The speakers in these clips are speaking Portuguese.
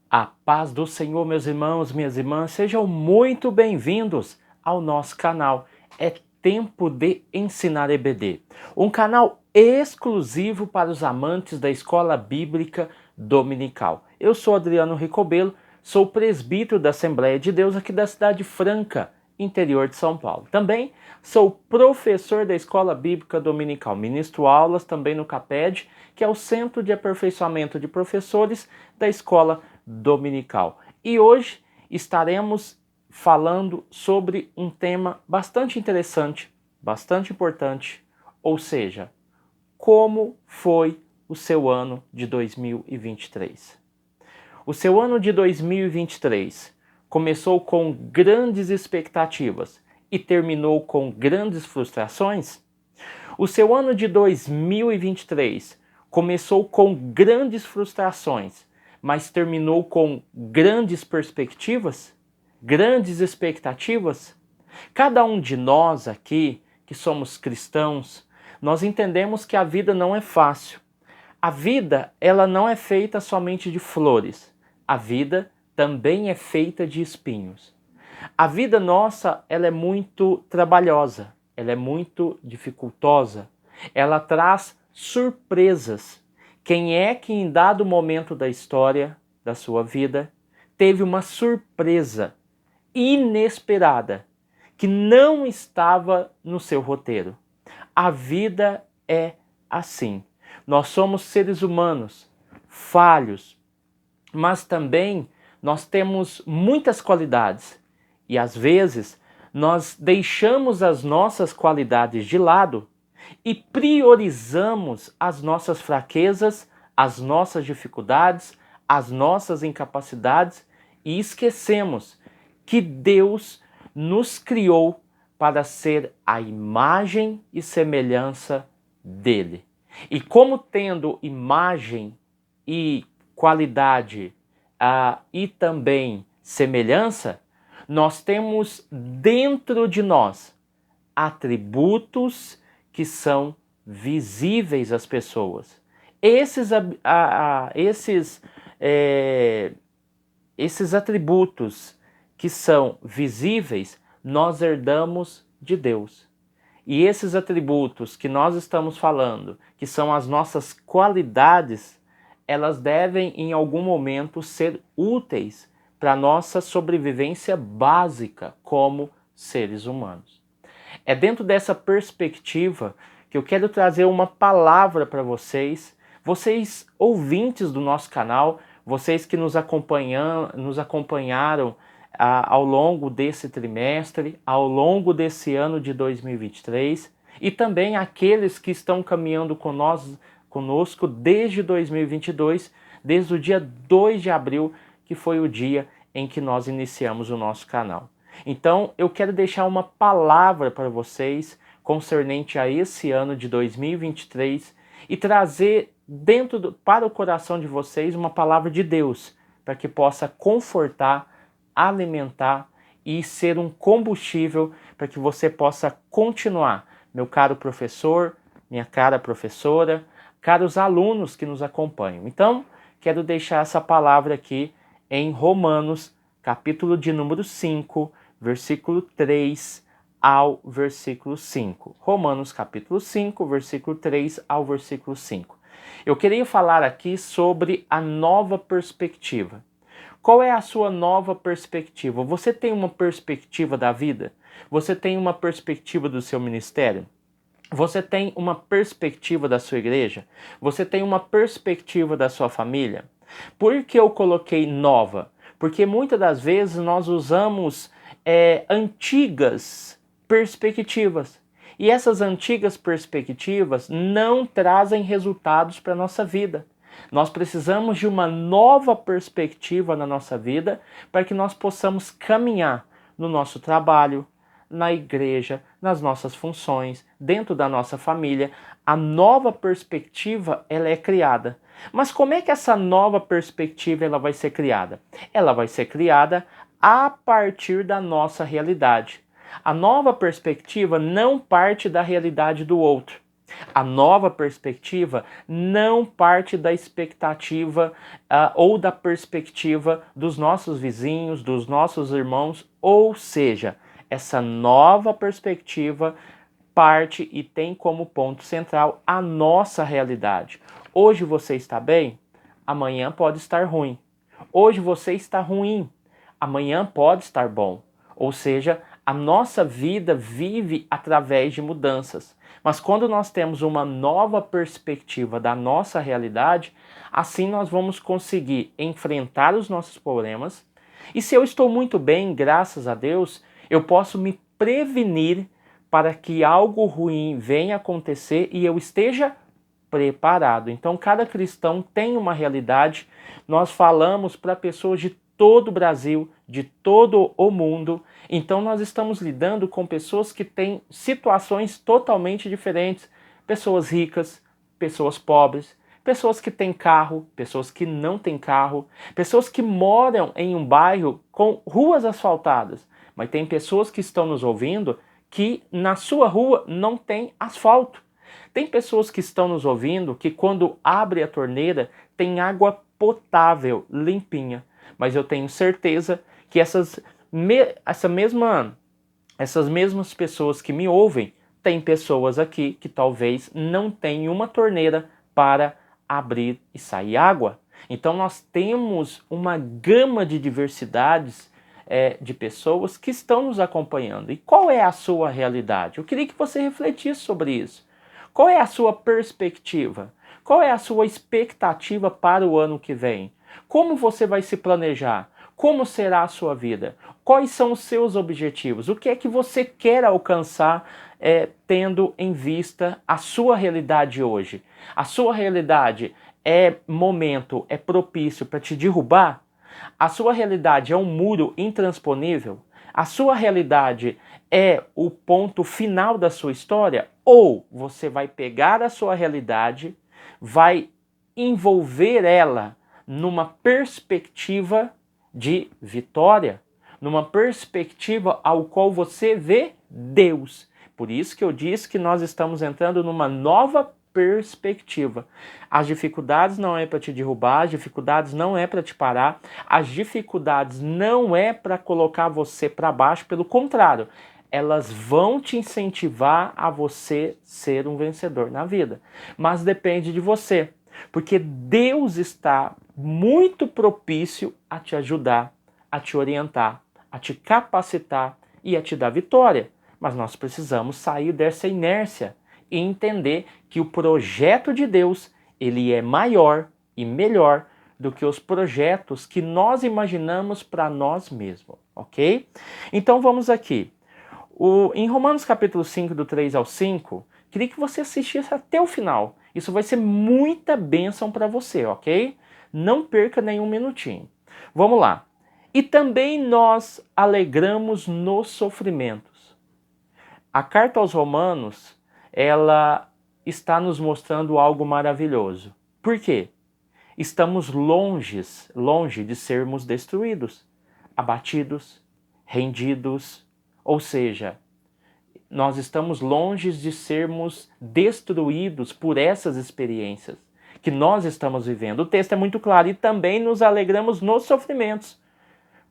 A paz do Senhor, meus irmãos, minhas irmãs, sejam muito bem-vindos ao nosso canal. É Tempo de Ensinar EBD, um canal exclusivo para os amantes da Escola Bíblica Dominical. Eu sou Adriano Ricobelo, sou presbítero da Assembleia de Deus aqui da Cidade Franca, interior de São Paulo. Também sou professor da Escola Bíblica Dominical, ministro aulas também no CAPED, que é o Centro de Aperfeiçoamento de Professores da Escola Dominical. E hoje estaremos falando sobre um tema bastante interessante, bastante importante, ou seja, como foi o seu ano de 2023. O seu ano de 2023 começou com grandes expectativas e terminou com grandes frustrações? O seu ano de 2023 começou com grandes frustrações, mas terminou com grandes perspectivas? Grandes expectativas? Cada um de nós aqui, que somos cristãos, nós entendemos que a vida não é fácil. A vida, ela não é feita somente de flores. A vida também é feita de espinhos. A vida nossa, ela é muito trabalhosa, ela é muito dificultosa, ela traz surpresas. Quem é que em dado momento da história da sua vida teve uma surpresa inesperada que não estava no seu roteiro? A vida é assim. Nós somos seres humanos, falhos, mas também nós temos muitas qualidades. E às vezes nós deixamos as nossas qualidades de lado e priorizamos as nossas fraquezas, as nossas dificuldades, as nossas incapacidades e esquecemos que Deus nos criou para ser a imagem e semelhança dele. E como tendo imagem e qualidade e também semelhança, nós temos dentro de nós atributos que são visíveis às pessoas. Esses atributos que são visíveis, nós herdamos de Deus. E esses atributos que nós estamos falando, que são as nossas qualidades, elas devem em algum momento ser úteis para a nossa sobrevivência básica como seres humanos. É dentro dessa perspectiva que eu quero trazer uma palavra para vocês, vocês ouvintes do nosso canal, vocês que nos acompanharam ao longo desse trimestre, ao longo desse ano de 2023, e também aqueles que estão caminhando conosco desde 2022, desde o dia 2 de abril, que foi o dia em que nós iniciamos o nosso canal. Então, eu quero deixar uma palavra para vocês concernente a esse ano de 2023 e trazer para o coração de vocês uma palavra de Deus, para que possa confortar, alimentar e ser um combustível para que você possa continuar, meu caro professor, minha cara professora, caros alunos que nos acompanham. Então, quero deixar essa palavra aqui em Romanos, capítulo de número 5, versículo 3 ao versículo 5. Romanos, capítulo 5, versículo 3 ao versículo 5. Eu queria falar aqui sobre a nova perspectiva. Qual é a sua nova perspectiva? Você tem uma perspectiva da vida? Você tem uma perspectiva do seu ministério? Você tem uma perspectiva da sua igreja? Você tem uma perspectiva da sua família? Por que eu coloquei nova? Porque muitas das vezes nós usamos antigas perspectivas. E essas antigas perspectivas não trazem resultados para a nossa vida. Nós precisamos de uma nova perspectiva na nossa vida para que nós possamos caminhar no nosso trabalho, na igreja, nas nossas funções, dentro da nossa família. A nova perspectiva, ela é criada. Mas como é que essa nova perspectiva ela vai ser criada? Ela vai ser criada a partir da nossa realidade. A nova perspectiva não parte da realidade do outro. A nova perspectiva não parte da expectativa ou da perspectiva dos nossos vizinhos, dos nossos irmãos, ou seja, essa nova perspectiva parte e tem como ponto central a nossa realidade. Hoje você está bem, amanhã pode estar ruim. Hoje você está ruim, amanhã pode estar bom. Ou seja, a nossa vida vive através de mudanças. Mas quando nós temos uma nova perspectiva da nossa realidade, assim nós vamos conseguir enfrentar os nossos problemas. E se eu estou muito bem, graças a Deus, eu posso me prevenir para que algo ruim venha acontecer e eu esteja preparado. Então, cada cristão tem uma realidade. Nós falamos para pessoas de todo o Brasil, de todo o mundo. Então, nós estamos lidando com pessoas que têm situações totalmente diferentes. Pessoas ricas, pessoas pobres, pessoas que têm carro, pessoas que não têm carro, pessoas que moram em um bairro com ruas asfaltadas. Mas tem pessoas que estão nos ouvindo que na sua rua não tem asfalto. Tem pessoas que estão nos ouvindo que quando abre a torneira tem água potável, limpinha. Mas eu tenho certeza que essas mesmas pessoas que me ouvem, tem pessoas aqui que talvez não tenham uma torneira para abrir e sair água. Então nós temos uma gama de diversidades de pessoas que estão nos acompanhando. E qual é a sua realidade? Eu queria que você refletisse sobre isso. Qual é a sua perspectiva? Qual é a sua expectativa para o ano que vem? Como você vai se planejar? Como será a sua vida? Quais são os seus objetivos? O que é que você quer alcançar tendo em vista a sua realidade hoje? A sua realidade é propício para te derrubar? A sua realidade é um muro intransponível? A sua realidade é o ponto final da sua história? Ou você vai pegar a sua realidade, vai envolver ela numa perspectiva de vitória, numa perspectiva ao qual você vê Deus. Por isso que eu disse que nós estamos entrando numa nova perspectiva. As dificuldades não é para te derrubar, as dificuldades não é para te parar, as dificuldades não é para colocar você para baixo, pelo contrário, elas vão te incentivar a você ser um vencedor na vida. Mas depende de você, porque Deus está muito propício a te ajudar, a te orientar, a te capacitar e a te dar vitória. Mas nós precisamos sair dessa inércia e entender que o projeto de Deus, ele é maior e melhor do que os projetos que nós imaginamos para nós mesmos, ok? Então vamos aqui. Em Romanos capítulo 5, do 3 ao 5, queria que você assistisse até o final. Isso vai ser muita bênção para você, ok? Não perca nenhum minutinho. Vamos lá. E também nós alegramos nos sofrimentos. A carta aos Romanos, ela está nos mostrando algo maravilhoso. Por quê? Estamos longe de sermos destruídos, abatidos, rendidos, ou seja, nós estamos longe de sermos destruídos por essas experiências que nós estamos vivendo. O texto é muito claro, e também nos alegramos nos sofrimentos.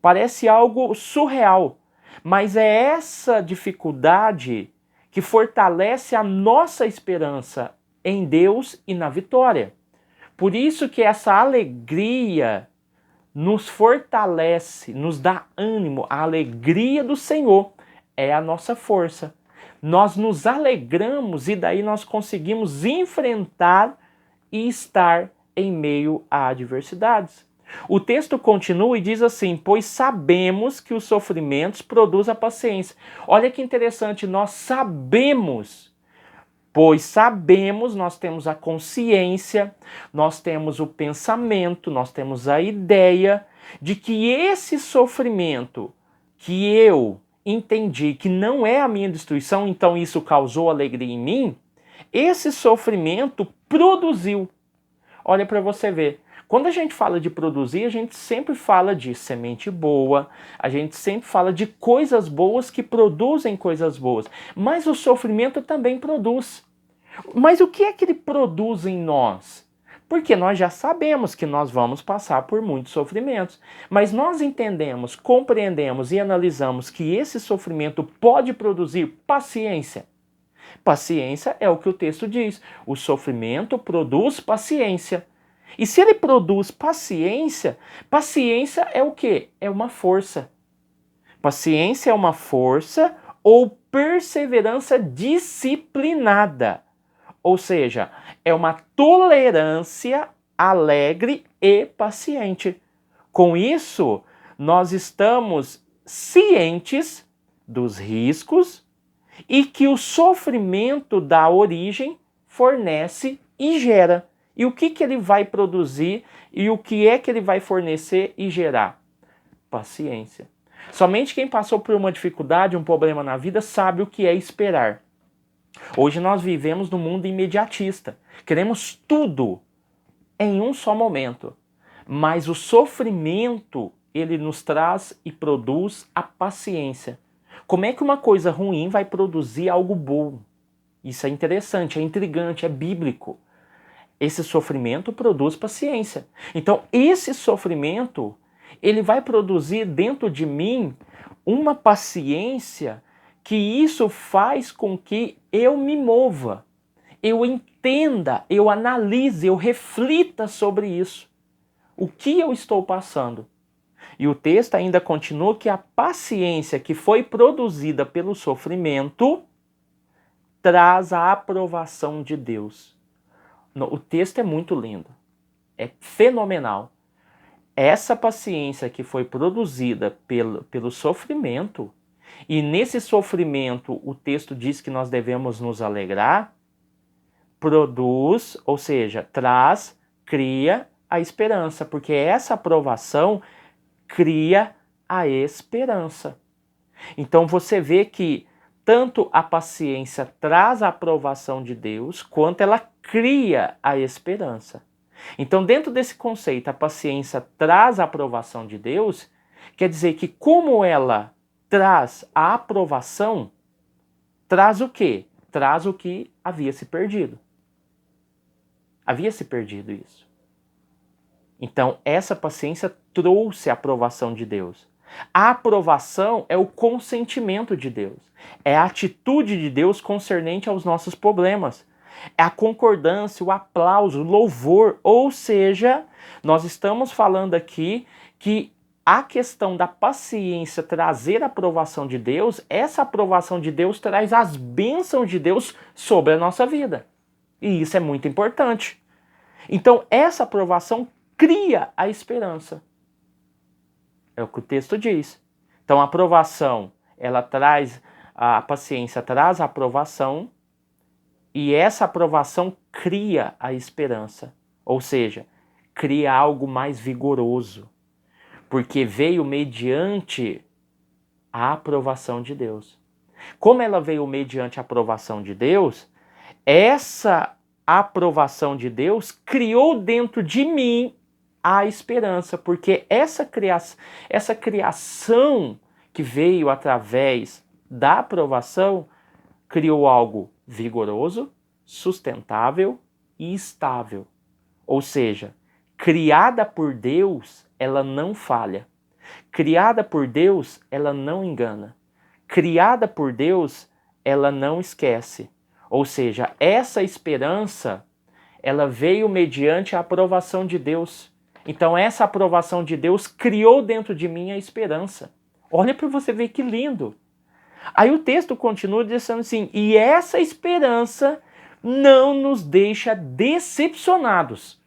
Parece algo surreal, mas é essa dificuldade que fortalece a nossa esperança em Deus e na vitória. Por isso que essa alegria nos fortalece, nos dá ânimo. A alegria do Senhor é a nossa força. Nós nos alegramos e daí nós conseguimos enfrentar e estar em meio a adversidades. O texto continua e diz assim: pois sabemos que os sofrimentos produzem a paciência. Olha que interessante, nós sabemos. Pois sabemos, nós temos a consciência, nós temos o pensamento, nós temos a ideia de que esse sofrimento que eu entendi que não é a minha destruição, então isso causou alegria em mim, esse sofrimento produziu. Olha para você ver. Quando a gente fala de produzir, a gente sempre fala de semente boa, a gente sempre fala de coisas boas que produzem coisas boas. Mas o sofrimento também produz. Mas o que é que ele produz em nós? Porque nós já sabemos que nós vamos passar por muitos sofrimentos, mas nós entendemos, compreendemos e analisamos que esse sofrimento pode produzir paciência. Paciência é o que o texto diz. O sofrimento produz paciência. E se ele produz paciência, paciência é o quê? É uma força. Paciência é uma força ou perseverança disciplinada. Ou seja, é uma tolerância alegre e paciente. Com isso, nós estamos cientes dos riscos e que o sofrimento da origem fornece e gera. E o que ele vai produzir e o que é que ele vai fornecer e gerar? Paciência. Somente quem passou por uma dificuldade, um problema na vida, sabe o que é esperar. Hoje nós vivemos num mundo imediatista. Queremos tudo em um só momento. Mas o sofrimento, ele nos traz e produz a paciência. Como é que uma coisa ruim vai produzir algo bom? Isso é interessante, é intrigante, é bíblico. Esse sofrimento produz paciência. Então, esse sofrimento, ele vai produzir dentro de mim uma paciência que isso faz com que eu me mova, eu entenda, eu analise, eu reflita sobre isso. O que eu estou passando? E o texto ainda continua que a paciência que foi produzida pelo sofrimento traz a aprovação de Deus. O texto é muito lindo, é fenomenal. Essa paciência que foi produzida pelo sofrimento, e nesse sofrimento o texto diz que nós devemos nos alegrar, produz, ou seja, traz, cria a esperança, porque essa aprovação cria a esperança. Então você vê que tanto a paciência traz a aprovação de Deus, quanto ela cria a esperança. Então, dentro desse conceito, a paciência traz a aprovação de Deus, quer dizer que como ela traz a aprovação, traz o quê? Traz o que havia se perdido. Havia se perdido isso. Então, essa paciência trouxe a aprovação de Deus. A aprovação é o consentimento de Deus. É a atitude de Deus concernente aos nossos problemas. É a concordância, o aplauso, o louvor. Ou seja, nós estamos falando aqui que a questão da paciência trazer a aprovação de Deus, essa aprovação de Deus traz as bênçãos de Deus sobre a nossa vida. E isso é muito importante. Então, essa aprovação cria a esperança. É o que o texto diz. Então, a aprovação, ela traz, a paciência traz a aprovação, e essa aprovação cria a esperança. Ou seja, cria algo mais vigoroso. Porque veio mediante a aprovação de Deus. Como ela veio mediante a aprovação de Deus, essa aprovação de Deus criou dentro de mim a esperança, porque essa criação que veio através da aprovação criou algo vigoroso, sustentável e estável. Ou seja, criada por Deus, ela não falha. Criada por Deus, ela não engana. Criada por Deus, ela não esquece. Ou seja, essa esperança, ela veio mediante a aprovação de Deus. Então essa aprovação de Deus criou dentro de mim a esperança. Olha para você ver que lindo. Aí o texto continua dizendo assim, e essa esperança não nos deixa decepcionados.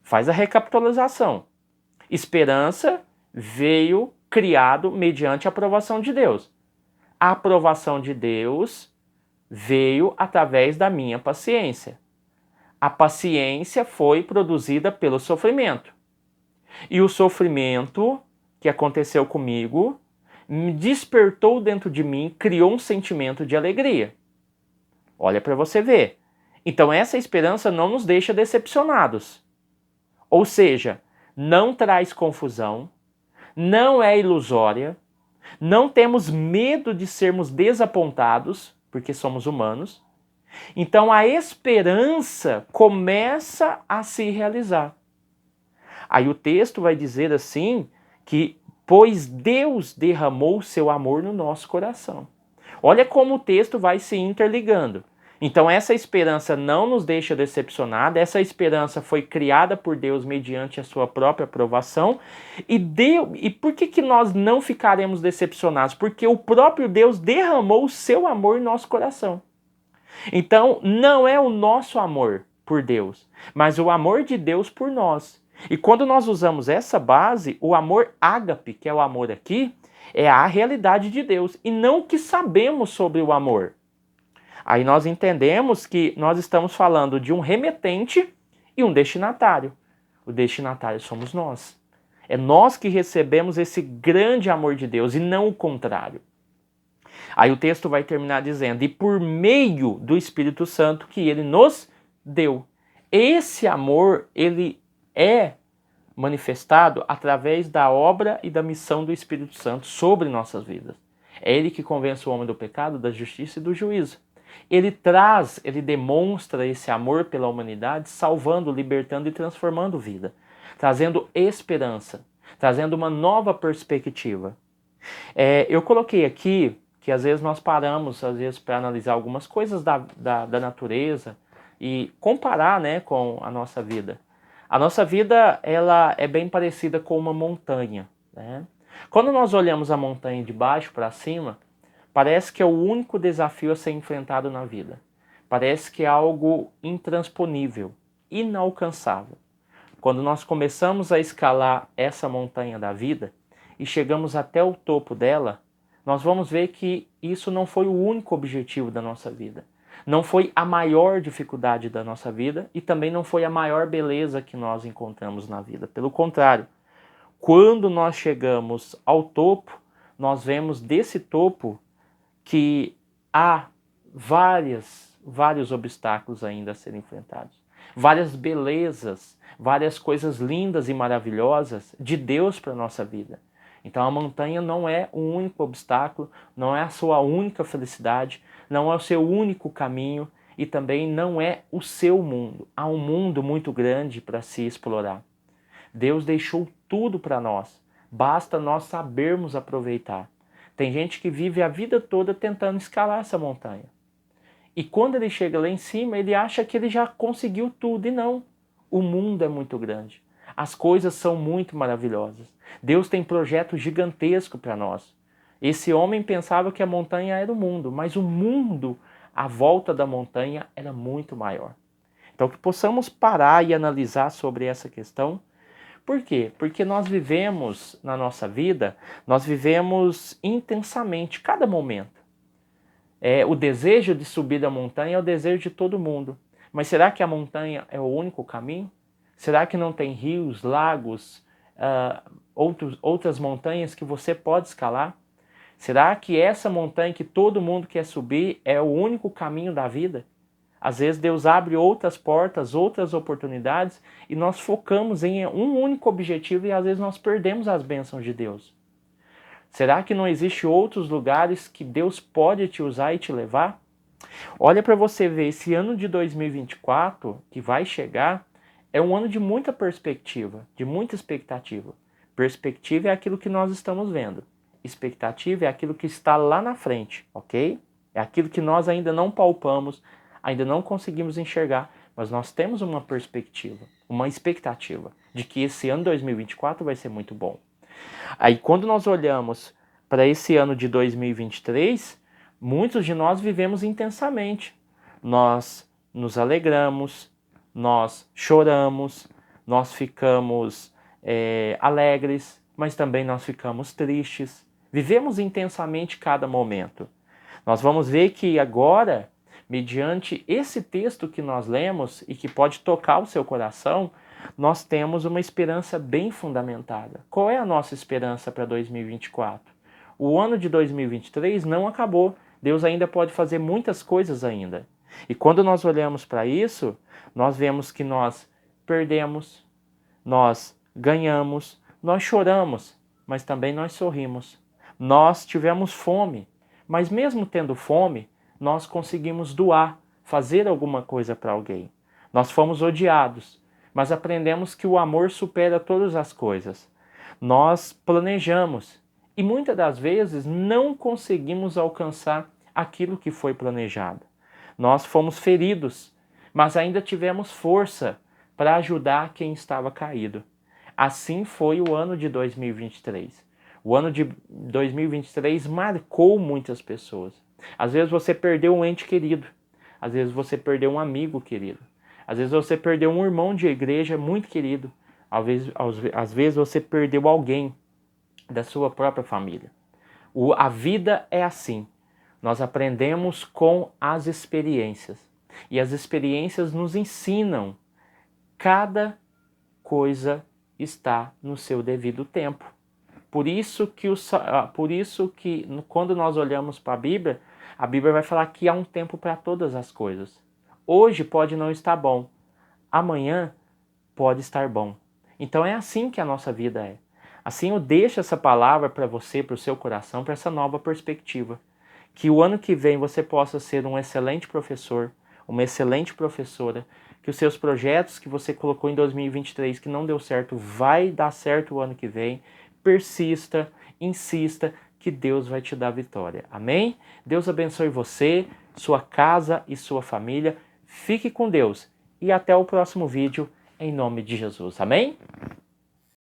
Faz a recapitulação. Esperança veio criado mediante a aprovação de Deus. A aprovação de Deus veio através da minha paciência. A paciência foi produzida pelo sofrimento. E o sofrimento que aconteceu comigo me despertou dentro de mim, criou um sentimento de alegria. Olha para você ver. Então essa esperança não nos deixa decepcionados. Ou seja, não traz confusão, não é ilusória, não temos medo de sermos desapontados, porque somos humanos, Então a esperança começa a se realizar. Aí o texto vai dizer assim que pois Deus derramou o seu amor no nosso coração. Olha como o texto vai se interligando. Então essa esperança não nos deixa decepcionada, essa esperança foi criada por Deus mediante a sua própria aprovação, e por que nós não ficaremos decepcionados? Porque o próprio Deus derramou o seu amor em nosso coração. Então não é o nosso amor por Deus, mas o amor de Deus por nós. E quando nós usamos essa base, o amor ágape, que é o amor aqui, é a realidade de Deus e não o que sabemos sobre o amor. Aí nós entendemos que nós estamos falando de um remetente e um destinatário. O destinatário somos nós. É nós que recebemos esse grande amor de Deus e não o contrário. Aí o texto vai terminar dizendo, e por meio do Espírito Santo que ele nos deu. Esse amor, ele é manifestado através da obra e da missão do Espírito Santo sobre nossas vidas. É ele que convence o homem do pecado, da justiça e do juízo. Ele demonstra esse amor pela humanidade, salvando, libertando e transformando vida, trazendo esperança, trazendo uma nova perspectiva. Eu coloquei aqui que às vezes nós paramos, para analisar algumas coisas da natureza e comparar, né, com a nossa vida. A nossa vida, ela é bem parecida com uma montanha, né? Quando nós olhamos a montanha de baixo para cima, parece que é o único desafio a ser enfrentado na vida. Parece que é algo intransponível, inalcançável. Quando nós começamos a escalar essa montanha da vida e chegamos até o topo dela, nós vamos ver que isso não foi o único objetivo da nossa vida. Não foi a maior dificuldade da nossa vida e também não foi a maior beleza que nós encontramos na vida. Pelo contrário, quando nós chegamos ao topo, nós vemos desse topo que há vários obstáculos ainda a serem enfrentados. Várias belezas, várias coisas lindas e maravilhosas de Deus para a nossa vida. Então a montanha não é o único obstáculo, não é a sua única felicidade, não é o seu único caminho e também não é o seu mundo. Há um mundo muito grande para se explorar. Deus deixou tudo para nós, basta nós sabermos aproveitar. Tem gente que vive a vida toda tentando escalar essa montanha. E quando ele chega lá em cima, ele acha que ele já conseguiu tudo. E não, o mundo é muito grande. As coisas são muito maravilhosas. Deus tem projetos gigantescos para nós. Esse homem pensava que a montanha era o mundo, mas o mundo à volta da montanha era muito maior. Então que possamos parar e analisar sobre essa questão. Por quê? Porque nós vivemos na nossa vida, nós vivemos intensamente cada momento. O desejo de subir da montanha é o desejo de todo mundo. Mas será que a montanha é o único caminho? Será que não tem rios, lagos, outras montanhas que você pode escalar? Será que essa montanha que todo mundo quer subir é o único caminho da vida? Às vezes Deus abre outras portas, outras oportunidades e nós focamos em um único objetivo e às vezes nós perdemos as bênçãos de Deus. Será que não existe outros lugares que Deus pode te usar e te levar? Olha para você ver, esse ano de 2024 que vai chegar é um ano de muita perspectiva, de muita expectativa. Perspectiva é aquilo que nós estamos vendo. Expectativa é aquilo que está lá na frente, ok? É aquilo que nós ainda não palpamos, ainda não conseguimos enxergar, mas nós temos uma perspectiva, uma expectativa de que esse ano 2024 vai ser muito bom. Aí quando nós olhamos para esse ano de 2023, muitos de nós vivemos intensamente. Nós nos alegramos, nós choramos, nós ficamos alegres, mas também nós ficamos tristes. Vivemos intensamente cada momento. Nós vamos ver que agora, mediante esse texto que nós lemos e que pode tocar o seu coração, nós temos uma esperança bem fundamentada. Qual é a nossa esperança para 2024? O ano de 2023 não acabou. Deus ainda pode fazer muitas coisas ainda. E quando nós olhamos para isso, nós vemos que nós perdemos, nós ganhamos, nós choramos, mas também nós sorrimos. Nós tivemos fome, mas mesmo tendo fome, nós conseguimos doar, fazer alguma coisa para alguém. Nós fomos odiados, mas aprendemos que o amor supera todas as coisas. Nós planejamos e muitas das vezes não conseguimos alcançar aquilo que foi planejado. Nós fomos feridos, mas ainda tivemos força para ajudar quem estava caído. Assim foi o ano de 2023. O ano de 2023 marcou muitas pessoas. Às vezes você perdeu um ente querido, às vezes você perdeu um amigo querido, às vezes você perdeu um irmão de igreja muito querido, às vezes você perdeu alguém da sua própria família. A vida é assim. Nós aprendemos com as experiências. E as experiências nos ensinam. Cada coisa está no seu devido tempo. Por isso que quando nós olhamos para a Bíblia vai falar que há um tempo para todas as coisas. Hoje pode não estar bom, amanhã pode estar bom. Então é assim que a nossa vida é. Assim eu deixo essa palavra para você, para o seu coração, para essa nova perspectiva. Que o ano que vem você possa ser um excelente professor, uma excelente professora, que os seus projetos que você colocou em 2023 que não deu certo, vai dar certo o ano que vem. Persista, insista, que Deus vai te dar vitória. Amém? Deus abençoe você, sua casa e sua família. Fique com Deus e até o próximo vídeo, em nome de Jesus. Amém?